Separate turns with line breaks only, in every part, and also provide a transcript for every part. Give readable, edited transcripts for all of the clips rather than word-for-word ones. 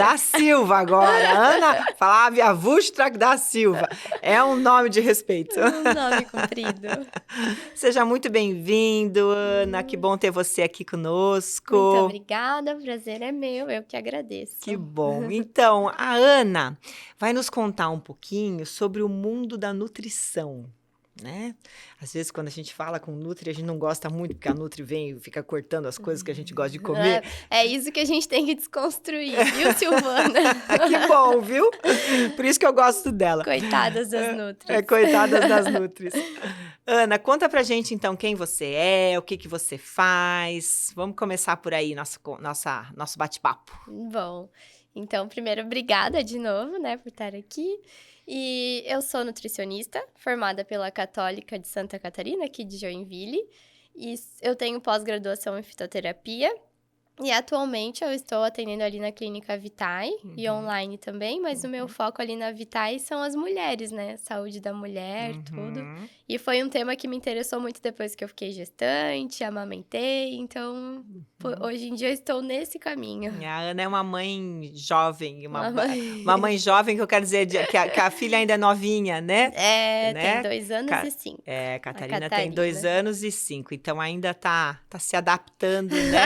agora.
Da Silva agora. Ana Flávia Wustrak da Silva. É um nome de respeito.
Um nome comprido.
Seja muito bem-vindo, Ana. Que bom ter você aqui conosco.
Muito obrigada, o prazer é meu, eu que agradeço.
Que bom. Então, a Ana vai nos contar um pouquinho sobre o mundo da nutrição, né? Às vezes, quando a gente fala com Nutri, a gente não gosta muito, porque a Nutri vem e fica cortando as coisas que a gente gosta de comer.
É isso que a gente tem que desconstruir, viu, Silvana?
Que bom, viu? Por isso que eu gosto dela.
Coitadas das Nutris.
Coitadas das Nutris. Ana, conta pra gente, então, quem você é, o que que você faz. Vamos começar por aí, nosso bate-papo.
Bom, então, primeiro, obrigada de novo, né, por estar aqui. E eu sou nutricionista, formada pela Católica de Santa Catarina, aqui de Joinville. E eu tenho pós-graduação em fitoterapia. E atualmente eu estou atendendo ali na Clínica Vitae e online também, mas o meu foco ali na Vitae são as mulheres, né? Saúde da mulher, tudo. E foi um tema que me interessou muito depois que eu fiquei gestante, amamentei, então hoje em dia eu estou nesse caminho.
A Ana é uma mãe jovem, uma mãe jovem que eu quero dizer que a filha ainda é novinha, né?
Tem 2 anos e 5.
Catarina tem 2 anos e 5, então ainda tá se adaptando, né?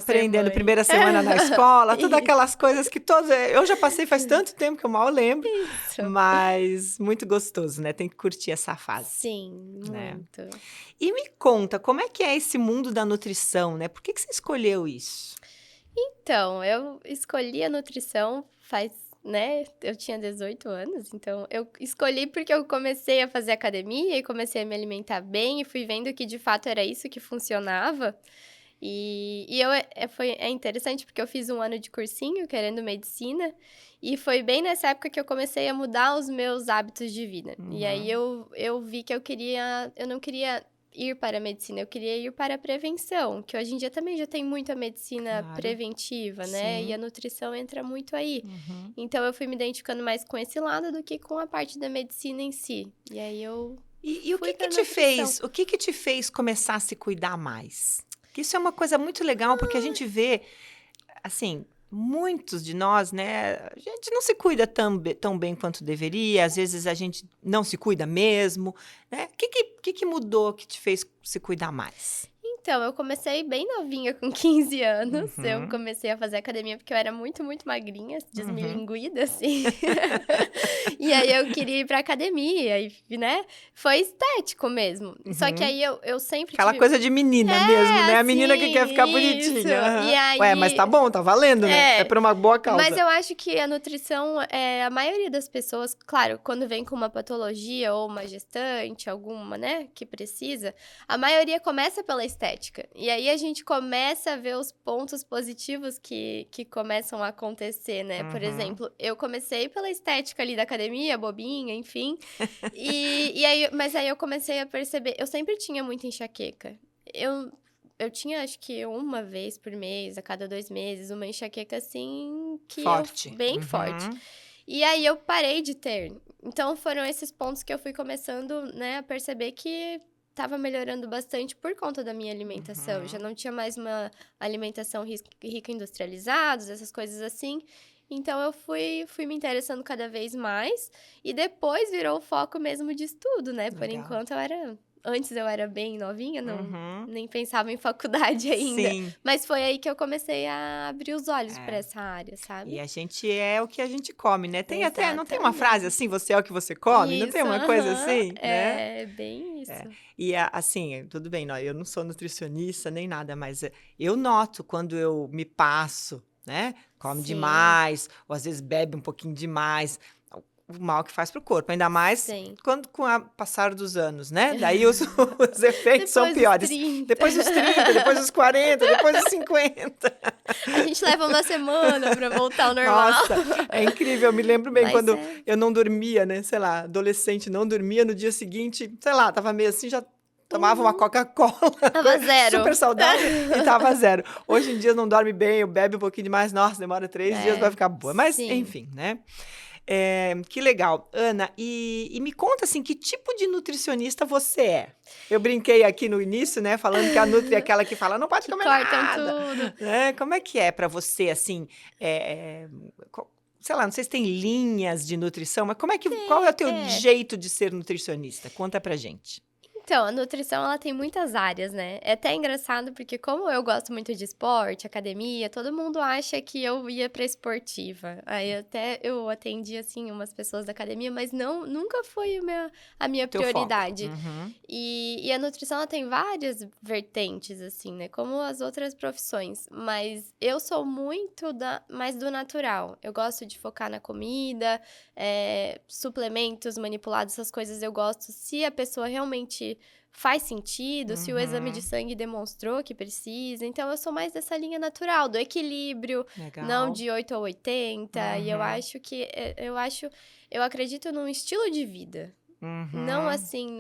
Aprendendo,
primeira semana na escola, todas aquelas coisas que eu já passei faz tanto tempo que eu mal lembro. Isso. Mas muito gostoso, né? Tem que curtir essa fase.
Sim, muito.
Né? E me conta, como é que é esse mundo da nutrição, né? Por que você escolheu isso?
Então, eu escolhi a nutrição né? Eu tinha 18 anos, então eu escolhi porque eu comecei a fazer academia e comecei a me alimentar bem e fui vendo que de fato era isso que funcionava. É interessante porque eu fiz 1 ano de cursinho querendo medicina e foi bem nessa época que eu comecei a mudar os meus hábitos de vida. E aí eu vi que eu não queria ir para a medicina, eu queria ir para a prevenção, que hoje em dia também já tem muita medicina preventiva, né?
Sim.
E a nutrição entra muito aí. Então eu fui me identificando mais com esse lado do que com a parte da medicina em si. E aí eu
E o que que te fez começar a se cuidar mais? Isso é uma coisa muito legal, porque a gente vê, assim, muitos de nós, né? A gente não se cuida tão bem quanto deveria, às vezes a gente não se cuida mesmo, né? O que mudou que te fez se cuidar mais?
Então, eu comecei bem novinha, com 15 anos. Eu comecei a fazer academia porque eu era muito, muito magrinha, desmilinguida, assim. E aí, eu queria ir pra academia, e, né? Foi estético mesmo. Só que aí, eu sempre
Aquela coisa de menina mesmo, né? A menina que quer ficar bonitinha.
E aí...
Ué, mas tá bom, tá valendo, né? É por uma boa causa.
Mas eu acho que a nutrição, a maioria das pessoas, claro, quando vem com uma patologia ou uma gestante, alguma, né, que precisa, a maioria começa pela estética. E aí a gente começa a ver os pontos positivos que começam a acontecer, né? Por exemplo, eu comecei pela estética ali da academia, bobinha, enfim. Mas aí eu comecei a perceber... Eu sempre tinha muita enxaqueca. Eu tinha, acho que 1 vez por mês, a cada 2 meses, uma enxaqueca, assim,
forte.
Bem forte. E aí eu parei de ter. Então foram esses pontos que eu fui começando, né, a perceber que estava melhorando bastante por conta da minha alimentação. Já não tinha mais uma alimentação rica em industrializados, essas coisas assim. Então, eu fui me interessando cada vez mais. E depois virou o foco mesmo de estudo, né? Por enquanto, Antes eu era bem novinha, nem pensava em faculdade ainda.
Sim.
Mas foi aí que eu comecei a abrir os olhos para essa área, sabe?
E a gente é o que a gente come, né? Tem até, não tem uma frase assim, você é o que você come?
Isso,
não tem uma coisa assim, né?
É bem isso.
E assim, tudo bem, eu não sou nutricionista nem nada, mas eu noto quando eu me passo, né? Come demais, ou às vezes bebe um pouquinho demais. O mal que faz pro corpo, ainda mais quando com o passar dos anos, né? Daí os efeitos são piores. Depois dos 30, depois dos 40, depois dos 50.
A gente leva 1 semana pra voltar ao normal.
Nossa, é incrível. Eu me lembro bem quando eu não dormia, né? Sei lá, adolescente, não dormia, no dia seguinte, sei lá, tava meio assim, já tomava uma Coca-Cola.
Tava 0.
Super saudável e tava 0. Hoje em dia não dorme bem, eu bebo um pouquinho demais. Nossa, demora 3 dias pra ficar boa. Mas, enfim, né? Que legal. Ana, e me conta, assim, que tipo de nutricionista você é? Eu brinquei aqui no início, né, falando que a Nutri é aquela que fala, não pode
Que
comer
cortam
nada.
tudo.
Né? Como é que é para você, assim, sei lá, não sei se tem linhas de nutrição, mas qual é o teu
É.
jeito de ser nutricionista? Conta pra gente.
Então, a nutrição, ela tem muitas áreas, né? É até engraçado, porque como eu gosto muito de esporte, academia, todo mundo acha que eu ia pra esportiva. Aí até eu atendi, assim, umas pessoas da academia, mas nunca foi a minha
Teu foco.
prioridade.
Uhum.
E a nutrição, ela tem várias vertentes, assim, né? Como as outras profissões. Mas eu sou muito mais do natural. Eu gosto de focar na comida, suplementos manipulados, essas coisas eu gosto. Se a pessoa realmente faz sentido, se o exame de sangue demonstrou que precisa. Então, eu sou mais dessa linha natural, do equilíbrio, não
Legal.
de 8 a 80. E eu acho que, eu acredito num estilo de vida. Não assim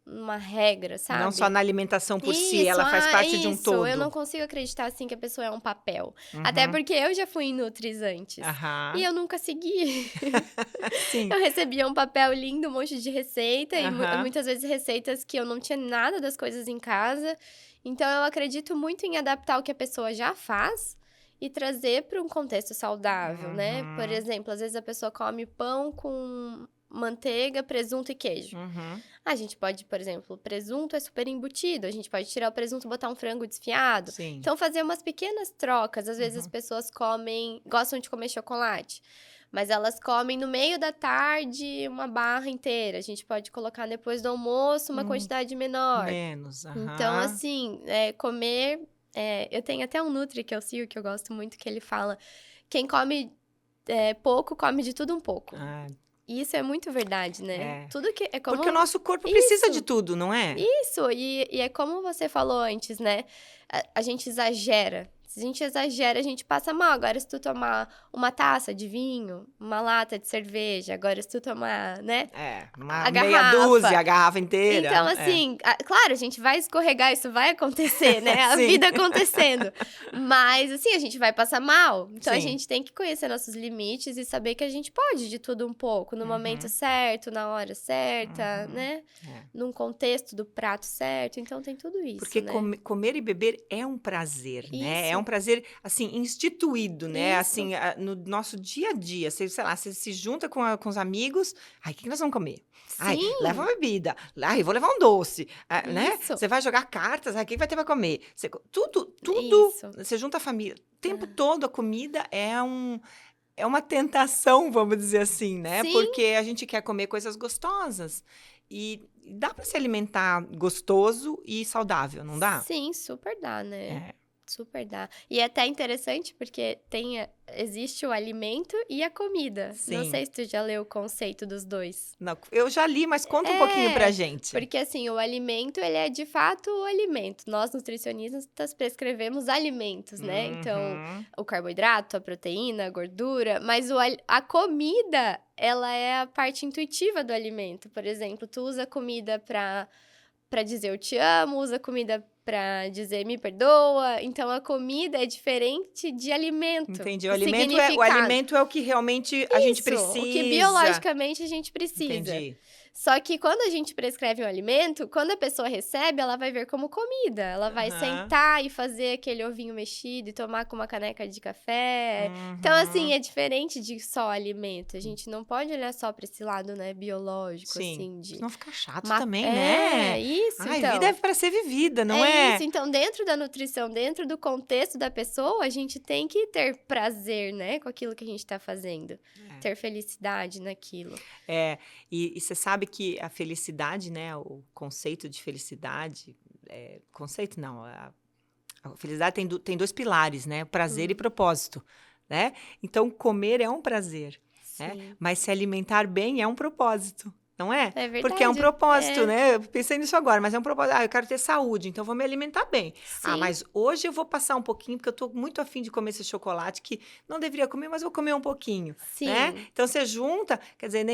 numa regra, sabe?
Não só na alimentação por si,
Isso,
ela faz parte de um todo.
Eu não consigo acreditar, assim, que a pessoa é um papel.
Uhum.
Até porque eu já fui em Nutris antes.
Aham.
E eu nunca segui.
Sim.
Eu recebia um papel lindo, um monte de receita. E
Aham.
muitas vezes receitas que eu não tinha nada das coisas em casa. Então, eu acredito muito em adaptar o que a pessoa já faz e trazer para um contexto saudável, né? Por exemplo, às vezes a pessoa come pão com manteiga, presunto e queijo. A gente pode, por exemplo, o presunto é super embutido, a gente pode tirar o presunto e botar um frango desfiado.
Sim.
Então, fazer umas pequenas trocas. Às vezes as pessoas gostam de comer chocolate, mas elas comem no meio da tarde uma barra inteira. A gente pode colocar depois do almoço uma quantidade menor.
Menos,
Então, assim, comer... eu tenho até um Nutri que eu sigo, que eu gosto muito, que ele fala: quem come pouco, come de tudo um pouco. E isso é muito verdade, né? Tudo que é como...
Porque o nosso corpo precisa de tudo, não é?
Isso, e é como você falou antes, né? A gente exagera. Se a gente exagera, a gente passa mal. Agora, se tu tomar uma taça de vinho, uma lata de cerveja, agora se tu tomar, né?
Uma
a
meia
garrafa.
Dúzia, a garrafa inteira.
Então, assim, claro, a gente vai escorregar, isso vai acontecer, né? A vida acontecendo. Mas, assim, a gente vai passar mal. Então, a gente tem que conhecer nossos limites e saber que a gente pode de tudo um pouco, no momento certo, na hora certa, né? Num contexto do prato certo. Então, tem tudo isso,
porque
né?
comer e beber é um prazer, né? É
Isso.
um prazer, assim, instituído, né?
Isso.
Assim, no nosso dia a dia. Você, sei lá, você se junta com os amigos. Ai, o que nós vamos comer? Ai,
Sim.
leva uma bebida. Ai, vou levar um doce. Né?
Isso.
Você vai jogar cartas. Ai, quem vai ter pra comer? Tudo.
Isso.
Você junta a família. O tempo todo a comida é uma tentação, vamos dizer assim, né?
Sim.
Porque a gente quer comer coisas gostosas. E dá para se alimentar gostoso e saudável, não dá?
Sim, super dá, né? Super dá. E é até interessante porque existe o alimento e a comida. Não
Sim.
sei se tu já leu o conceito dos dois.
Não, eu já li, mas conta um pouquinho pra gente.
Porque assim, o alimento, ele é de fato o alimento. Nós, nutricionistas, prescrevemos alimentos, né? Então, o carboidrato, a proteína, a gordura. Mas a comida, ela é a parte intuitiva do alimento. Por exemplo, tu usa comida pra dizer eu te amo, usa comida pra dizer me perdoa. Então, a comida é diferente de alimento.
Entendi. O alimento é o que realmente a gente precisa.
O que biologicamente a gente precisa.
Entendi.
Só que quando a gente prescreve um alimento, quando a pessoa recebe, ela vai ver como comida. Ela vai sentar e fazer aquele ovinho mexido e tomar com uma caneca de café. Então, assim, é diferente de só alimento. A gente não pode olhar só pra esse lado, né, biológico, assim, de...
Senão fica chato também, né?
Isso,
Ai,
então.
vida é pra ser vivida, não é?
Isso, então, dentro da nutrição, dentro do contexto da pessoa, a gente tem que ter prazer, né, com aquilo que a gente tá fazendo. Ter felicidade naquilo.
E você sabe que a felicidade, né, o conceito de felicidade, conceito não, a felicidade tem dois pilares, né, prazer e propósito, né? Então, comer é um prazer, né? Mas se alimentar bem é um propósito. não é?
É
Porque é um
verdade.
propósito,
É.
né? Eu pensei nisso agora, mas é um propósito. Ah, eu quero ter saúde, então vou me alimentar bem. Ah,
Sim.
mas hoje eu vou passar um pouquinho, porque eu tô muito afim de comer esse chocolate que não deveria comer, mas vou comer um pouquinho, né?
Sim.
Então você junta, quer dizer,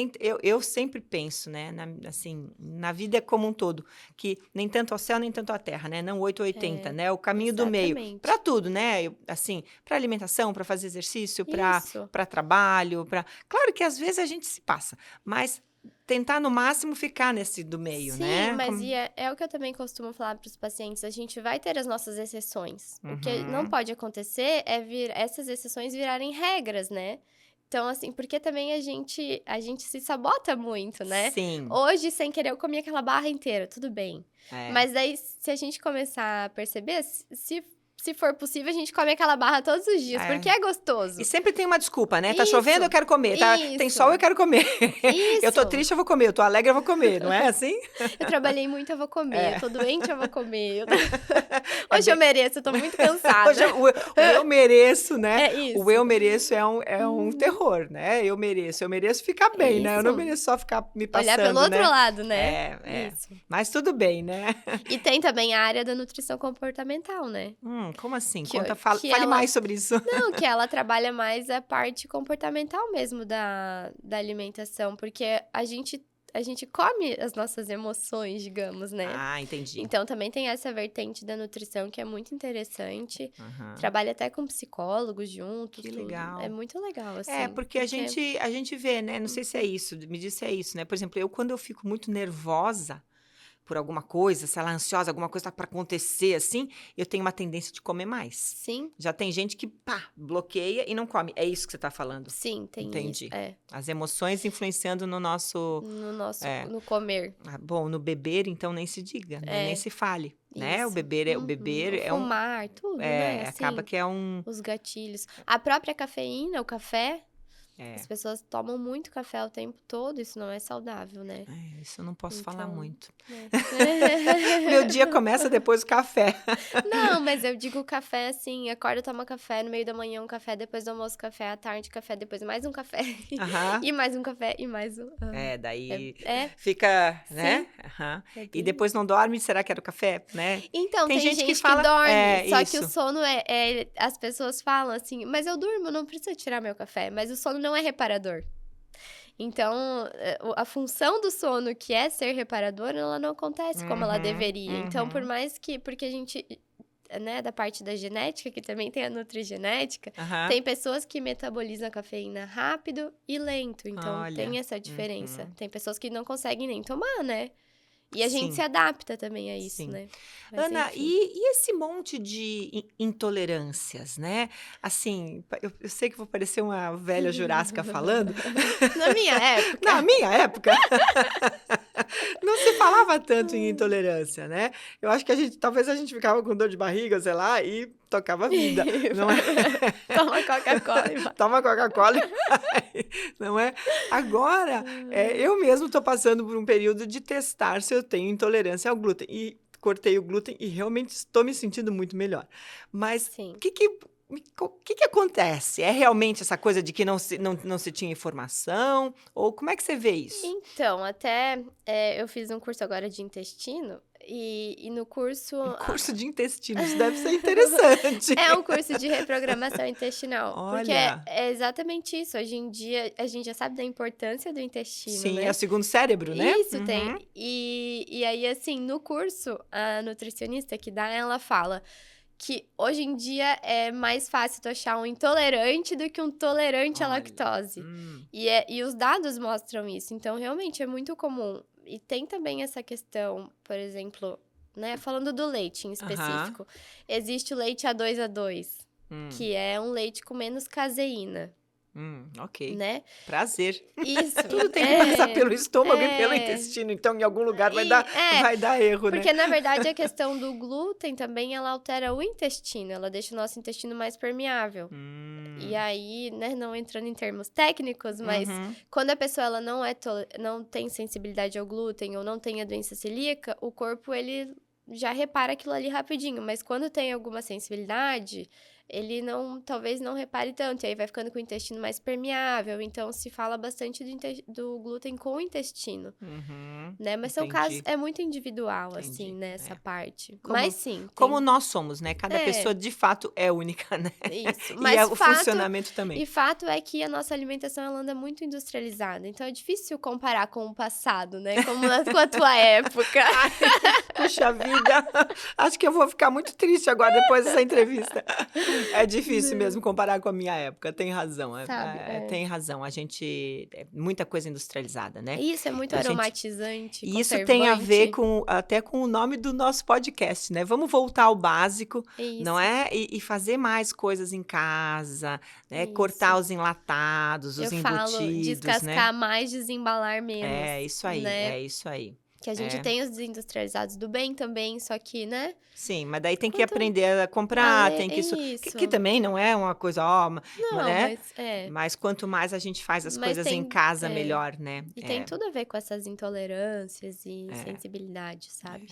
eu sempre penso, né? Assim, na vida como um todo, que nem tanto ao céu, nem tanto à terra, né? Não 8 ou 80,
É.
né? O caminho do meio. Para
Exatamente.
tudo, né? Assim, para alimentação, para fazer exercício,
Isso.
para trabalho, para. Claro que às vezes a gente se passa, mas tentar no máximo ficar nesse do meio,
Sim,
né?
mas é o que eu também costumo falar para os pacientes, a gente vai ter as nossas exceções. O que não
Uhum.
pode acontecer é essas exceções virarem regras, né. Então, assim, porque também a gente se sabota muito, né.
Sim,
Hoje, sem querer, eu comi aquela barra inteira, tudo bem.
é.
Mas daí, se a gente começar a perceber, se for possível, a gente come aquela barra todos os dias, porque
É.
é
E
gostoso.
sempre tem uma desculpa, né? Tá chovendo, eu
Isso,
quero comer. Tem sol, eu
isso,
quero comer. Eu tô
isso.
triste, eu vou comer. Eu tô alegre, eu vou comer. Não é assim?
Eu trabalhei muito, eu vou comer. Eu
É.
tô doente, eu vou comer.
É
Hoje eu
bem.
mereço, eu tô muito cansada.
Hoje o eu mereço, né?
É
O
isso.
eu mereço é um
Uhum.
terror, né? Eu mereço. Eu mereço ficar bem, né? Eu não
Isso.
mereço só ficar me
Olhar pelo
passando,
outro
né?
lado, né?
É.
Isso.
Mas tudo bem, né?
E tem também a área da nutrição comportamental, né?
Como assim?
Que,
Conta,
que
fale
ela.
mais sobre isso.
Não, que ela trabalha mais a parte comportamental mesmo da alimentação, porque a gente come as nossas emoções, digamos, né?
Ah, entendi.
Então também tem essa vertente da nutrição que é muito interessante.
Aham.
Trabalha até com psicólogos juntos,
Que
tudo. É
legal.
muito legal,
É,
assim,
porque a
porque
gente a gente vê, né, não sei se é
Uhum.
isso, me diz se é isso, né, por exemplo, eu quando eu fico muito nervosa por alguma coisa, sei lá, ansiosa, alguma coisa tá pra acontecer, assim, eu tenho uma tendência de comer mais.
Sim,
Já tem gente que, pá, bloqueia e não come. É isso que você tá falando?
sim, tem isso.
Entendi.
É,
As emoções influenciando no nosso é,
no comer.
bom, no beber, então nem se diga, né, nem
É,
se fale, né, o
isso.
beber é o
Uhum.
beber
O
é um
fumar, tudo, né,
acaba
assim,
que é um
os gatilhos. A própria cafeína, o café, as
é.
pessoas tomam muito café o tempo todo, isso não é saudável, né.
Isso eu não posso falar
Então,
muito.
né.
Meu dia começa depois do café.
Não, mas eu digo café, assim, acorda, toma café, no meio da manhã um café, depois do almoço café, à tarde café, depois mais um café,
Aham.
e mais um café, e mais um
É, daí
é,
fica,
sim,
né? Aham.
é
E
bem
depois não dorme, será que era o café, né?
então,
Tem
tem
gente que
gente que
fala
dorme, só que o
isso.
sono as pessoas falam assim: "Mas eu durmo, não precisa tirar meu café", mas o sono não é reparador. Então, a função do sono, que é ser reparador, ela não acontece como ela
Uhum,
deveria. Então, por
uhum.
mais que porque a gente, né, da parte da genética, que também tem a nutrigenética,
Aham.
tem pessoas que metabolizam a cafeína rápido e lento, então tem
Olha.
essa diferença.
Uhum.
Tem pessoas que não conseguem nem tomar, né. E a gente se
Sim,
adapta também a isso,
sim.
né. Mas
Ana,
enfim.
e esse monte de intolerâncias, né? Assim, eu sei que vou parecer uma velha jurássica falando.
Na minha
Na
época.
minha época, não se falava tanto em intolerância, né. Eu acho que talvez a gente ficava com dor de barriga, sei lá, e tocava a vida, não é?
Toma Coca-Cola e vai.
Toma Coca-Cola e vai, não é? Agora, eu mesmo estou passando por um período de testar se eu tenho intolerância ao glúten, e cortei o glúten e realmente estou me sentindo muito melhor. Mas o
Sim.
que acontece? É realmente essa coisa de que não se tinha informação? Ou como é que você vê isso?
Então, até, eu fiz um curso agora de intestino, e no curso
Um curso de intestino, isso deve ser interessante.
é um curso de reprogramação intestinal, porque é
Olha,
é exatamente isso, hoje em dia a gente já sabe da importância do intestino,
sim, é o
né.
segundo cérebro, né?
Isso, tem.
Uhum.
E aí, assim, no curso, a nutricionista que dá, ela fala que hoje em dia é mais fácil tu achar um intolerante do que um tolerante à
Olha,
lactose. E os dados mostram isso, então realmente é muito comum. E tem também essa questão, por exemplo, né, falando do leite em
aham,
específico, existe o leite A2A2,
hum,
que é um leite com menos caseína,
ok.
né.
Prazer.
Isso,
Tudo tem que passar pelo estômago e pelo
é.
intestino, então em algum lugar vai dar,
É,
vai dar erro, né?
porque na verdade a questão do glúten também ela altera o intestino, ela deixa o nosso intestino mais permeável. E
Hum,
aí, né, não entrando em termos técnicos, mas
uhum,
quando a pessoa ela não tem sensibilidade ao glúten ou não tem a doença celíaca, o corpo ele já repara aquilo ali rapidinho, mas quando tem alguma sensibilidade, ele talvez não repare tanto, e aí vai ficando com o intestino mais permeável, então se fala bastante do glúten com o intestino,
Uhum,
né? Mas são casos,
entendi,
é muito individual, assim,
entendi.
né, essa parte. Mas
Como,
sim,
como
tem...
nós somos, né? Cada pessoa
É,
de fato é única, né?
isso.
E
Mas
o funcionamento também.
fato é que a nossa alimentação, ela anda muito industrializada, então é difícil comparar com o passado, né? Como com a tua época.
Ai, puxa vida, acho que eu vou ficar muito triste agora depois dessa entrevista. É difícil
Não,
mesmo comparar com a minha época, tem razão.
sabe?
Tem razão, a gente. É muita coisa industrializada, né?
Isso é muito
A gente.
aromatizante,
E isso tem a ver
conservante.
até com o nome do nosso podcast, né? Vamos voltar ao básico, não
Isso,
é? E fazer mais coisas em casa, né? Cortar
isso.
os enlatados,
Eu
os
falo
embutidos, né?
descascar mais, desembalar menos,
É isso aí,
né?
é isso aí.
Que a gente
É.
tem os desindustrializados do bem também, só que, né?
Sim, mas daí tem que
Quanto
aprender a comprar, tem que isso,
isso.
que também não é uma coisa, ó,
Não,
né?
mas é.
Mas quanto mais a gente faz as
Mas
coisas em
tem.
casa,
É,
melhor, né?
e tem tudo a ver com essas intolerâncias e
É.
sensibilidade, sabe?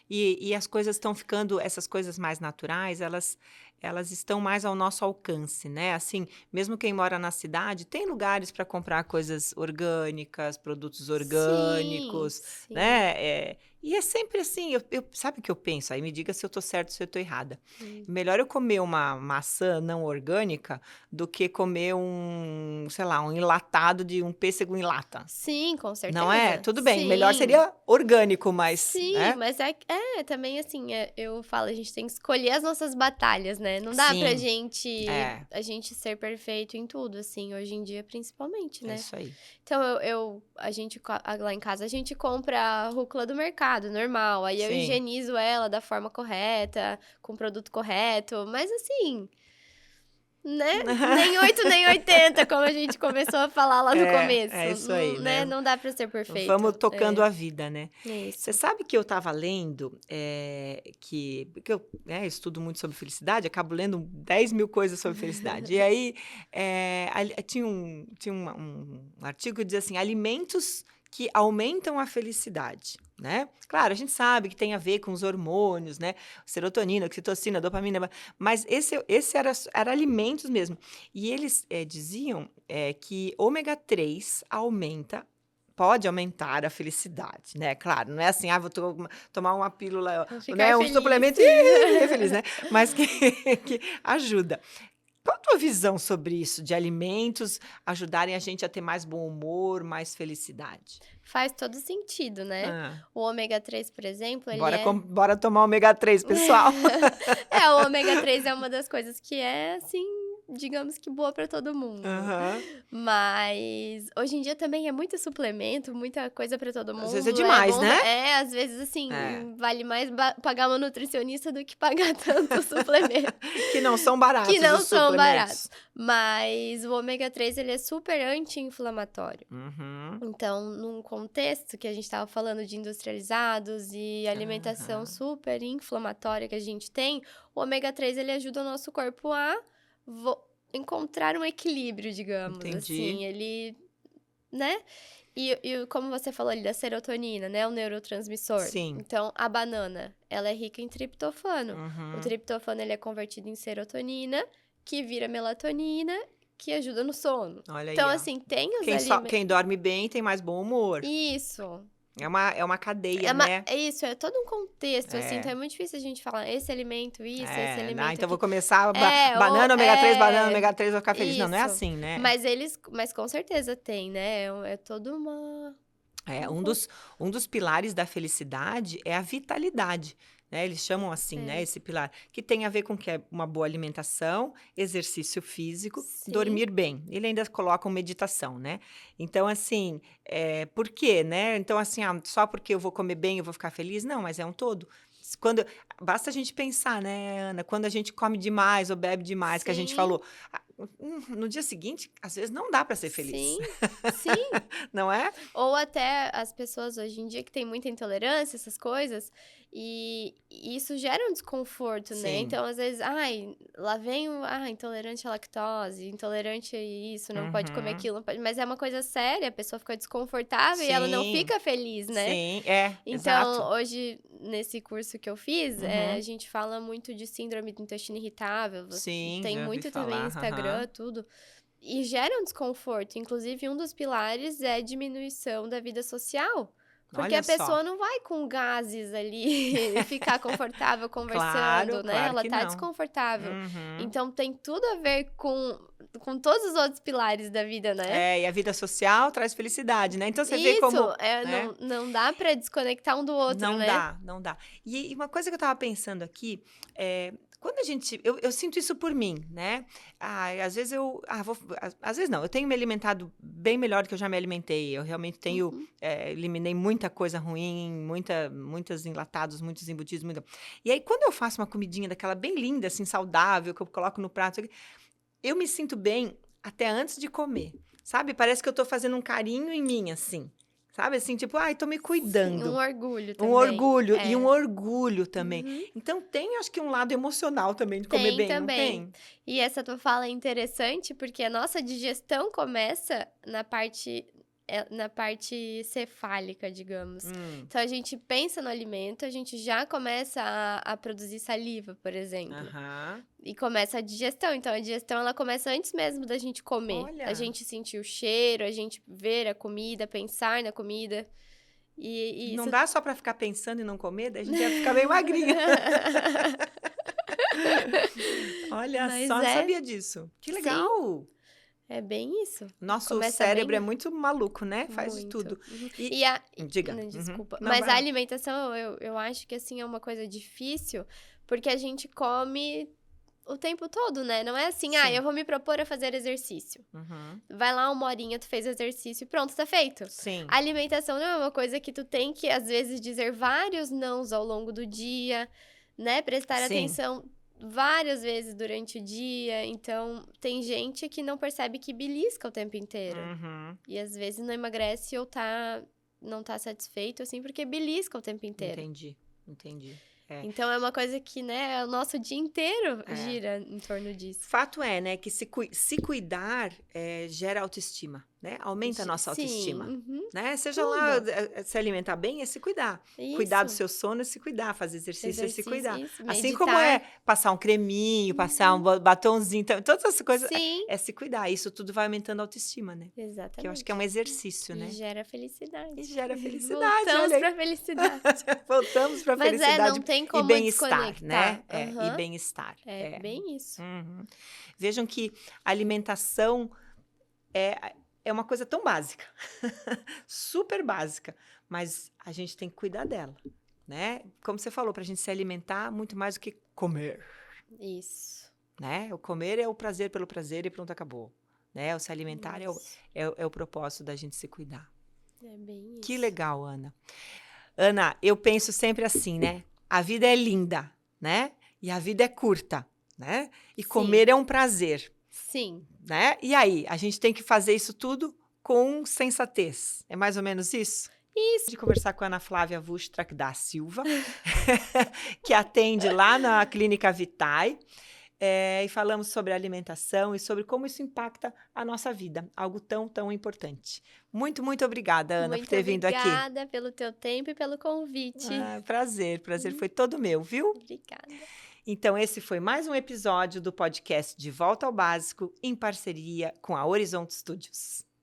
E as coisas estão ficando, essas coisas mais naturais, elas estão mais ao nosso alcance, né? Assim, mesmo quem mora na cidade, tem lugares para comprar coisas orgânicas, produtos
Sim,
orgânicos,
sim.
né? E é sempre assim, sabe o que eu penso? Aí me diga se eu tô certo, se eu tô errada.
Hum.
Melhor eu comer uma maçã não orgânica do que comer sei lá, um enlatado de um pêssego em lata.
Sim, com
Não é?
certeza.
Tudo bem, melhor
Sim.
seria orgânico, mas,
Sim,
né?
mas também assim, eu falo, a gente tem que escolher as nossas batalhas, né? Não dá pra
Sim, é,
a gente ser perfeito em tudo, assim, hoje em dia principalmente,
é
né?
isso aí.
Então lá em casa a gente compra a rúcula do mercado, normal, aí eu
Sim.
higienizo ela da forma correta, com o produto correto, mas assim, né? Nem 8 nem 80, como a gente começou a falar lá no começo,
É isso aí,
né?
né?
Não dá pra ser
Vamos
perfeito.
tocando a vida, né? Você
Isso.
sabe que eu estava lendo, porque eu, né, estudo muito sobre felicidade, acabo lendo 10 mil coisas sobre felicidade. E aí, tinha um artigo que dizia assim, alimentos que aumentam a felicidade, né? Claro, a gente sabe que tem a ver com os hormônios, né? Serotonina, oxitocina, dopamina, mas esse era alimentos mesmo. E eles diziam que ômega 3 pode aumentar a felicidade, né? Claro, não é assim, vou tomar uma pílula,
Vou ficar
né? Um
feliz.
suplemento e fiquei feliz, né? Mas que ajuda. Qual a tua visão sobre isso, de alimentos ajudarem a gente a ter mais bom humor, mais felicidade?
Faz todo sentido, né?
Ah,
O ômega 3, por exemplo, ele é.
bora tomar ômega 3, pessoal.
O ômega 3 é uma das coisas que é, assim, digamos que boa pra todo mundo.
Aham.
Mas hoje em dia também é muito suplemento, muita coisa pra todo
Às vezes é
mundo. É
demais,
bom,
né?
às vezes,
É.
assim, vale mais pagar uma nutricionista do que pagar tanto suplemento.
Que não são
Que
baratos
não
os
são
suplementos.
baratos. Mas o ômega 3, ele é super anti-inflamatório.
Uhum.
Então, num contexto que a gente estava falando de industrializados e alimentação
Aham.
super inflamatória que a gente tem, o ômega 3 ele ajuda o nosso corpo a encontrar um equilíbrio, digamos,
Entendi.
assim, ele, né? E como você falou ali da serotonina, né, o neurotransmissor.
Sim.
Então, a banana, ela é rica em triptofano. O
Uhum.
triptofano, ele é convertido em serotonina, que vira melatonina, que ajuda no sono.
Olha
Então,
aí, ó.
assim, tem os alimentos...
Quem dorme bem tem mais bom humor.
Isso.
É uma cadeia, né?
É isso, é todo um contexto, assim, então
É.
é muito difícil a gente falar esse alimento isso, esse alimento
Então eu vou
aquilo.
começar
Ou
banana, ômega 3, vou ficar feliz. Não, não é
isso.
assim, né?
Mas com certeza tem, né? É toda
É,
um
um
con-
dos, um dos pilares da felicidade é a vitalidade, né? Eles chamam assim, né?
é,
Esse pilar, que tem a ver com que é uma boa alimentação, exercício físico,
sim,
dormir bem. Ele ainda coloca meditação, né? Então, assim, por quê, né? Então, assim, só porque eu vou comer bem eu vou ficar feliz? Não, mas é um todo. Quando, basta a gente pensar, né, Ana? Quando a gente come demais ou bebe demais, que a gente
sim,
falou, no dia seguinte, às vezes não dá para ser feliz,
sim, sim.
não é?
Ou até as pessoas hoje em dia que têm muita intolerância, essas coisas, e isso gera um desconforto, né?
Sim.
Então, às vezes, lá vem intolerante à lactose, intolerante a isso, não pode comer
Uhum.
aquilo, não pode... mas é uma coisa séria, a pessoa fica desconfortável e ela não
Sim,
fica feliz, né?
sim,
Então,
exato.
hoje, nesse curso que eu fiz, a gente fala muito de síndrome do intestino irritável.
Sim,
Tem
já ouvi
muito também
falar,
no Instagram, tudo. E gera um desconforto. Inclusive, um dos pilares é a diminuição da vida social. Porque
Olha
a
só.
pessoa não vai com gases ali e ficar conversando,
Claro,
né?
claro
Ela
que
tá
não.
desconfortável.
Uhum.
Então, tem tudo a ver com todos os outros pilares da vida, né?
E a vida social traz felicidade, né? Então você vê como, né?
Não dá pra desconectar um do outro,
Não
né?
dá, não dá. E uma coisa que eu tava pensando aqui, quando a gente, eu sinto isso por mim, né? Às vezes às vezes não, eu tenho me alimentado bem melhor do que eu já me alimentei. Eu realmente tenho, eliminei muita coisa ruim, muitos enlatados, muitos embutidos, E aí, quando eu faço uma comidinha daquela bem linda, assim, saudável, que eu coloco no prato, eu me sinto bem até antes de comer, sabe? Parece que eu tô fazendo um carinho em mim, assim. Sabe, assim, tipo, tô me
Sim,
cuidando.
um orgulho
Um
também.
orgulho, e um orgulho também.
Uhum.
Então, tem, acho que, um lado emocional também de comer bem, não tem?
E essa tua fala é interessante, porque a nossa digestão começa na parte cefálica, digamos. Então, a gente pensa no alimento, a gente já começa a produzir saliva, por exemplo.
Aham.
E começa a digestão. Então, a digestão, ela começa antes mesmo da gente comer.
Olha.
A gente sentir o cheiro, a gente ver a comida, pensar na comida. E
Não
isso...
dá só pra ficar pensando e não comer, daí a gente ia ficar bem magrinha. Olha
Mas
só, não sabia disso. Que legal!
É bem isso.
Nosso
Começa
cérebro
bem...
é muito maluco, né? Faz de
Muito.
tudo.
Uhum.
Diga.
Não, desculpa.
Não,
Mas
vai
a
lá.
alimentação, eu acho que, assim, é uma coisa difícil, porque a gente come o tempo todo, né? Não é assim,
Sim.
eu vou me propor a fazer exercício.
Uhum.
Vai lá 1 horinha, tu fez exercício e pronto, tá feito.
Sim.
A alimentação não é uma coisa que tu tem que, às vezes, dizer vários nãos ao longo do dia, né? Prestar
Sim.
atenção várias vezes durante o dia. Então, tem gente que não percebe que belisca o tempo inteiro.
Uhum.
E, às vezes, não emagrece ou não tá satisfeito, assim, porque belisca o tempo inteiro.
Entendi.
Então, é uma coisa que, né, o nosso dia inteiro gira em torno disso.
Fato é, né, que se cuidar gera autoestima, né? Aumenta a nossa autoestima.
Uhum.
Né? Seja lá, se alimentar bem é se cuidar.
Isso.
Cuidar do seu sono é se cuidar. Fazer exercício é se cuidar.
Isso,
assim
meditar.
como é passar um creminho, passar um batonzinho, todas essas coisas
Sim.
é se cuidar. Isso tudo vai aumentando a autoestima, né?
Exatamente.
Que eu acho que é um exercício, né?
E gera felicidade.
Voltamos
pra felicidade.
Voltamos pra
Mas
felicidade
não tem como
e bem-estar,
desconectar.
né? E bem-estar.
É bem isso.
Uhum. Vejam que a alimentação é uma coisa tão básica, super básica, mas a gente tem que cuidar dela, né? Como você falou, pra gente se alimentar muito mais do que comer.
Isso.
Né? O comer é o prazer pelo prazer e pronto, acabou. Né? O se alimentar é o propósito da gente se cuidar.
É bem isso.
Que legal, Ana. Ana, eu penso sempre assim, né? A vida é linda, né? E a vida é curta, né? E comer é um prazer.
Sim.
Né? E aí, a gente tem que fazer isso tudo com sensatez. É mais ou menos isso?
Isso.
De conversar com a Ana Flávia Wustrak da Silva, que atende lá na Clínica Vitae, e falamos sobre alimentação e sobre como isso impacta a nossa vida, algo tão, tão importante. Muito, muito obrigada, Ana, por ter vindo aqui.
Muito obrigada pelo teu tempo e pelo convite.
Prazer foi todo meu, viu?
Obrigada.
Então, esse foi mais um episódio do podcast De Volta ao Básico, em parceria com a Horizonte Studios.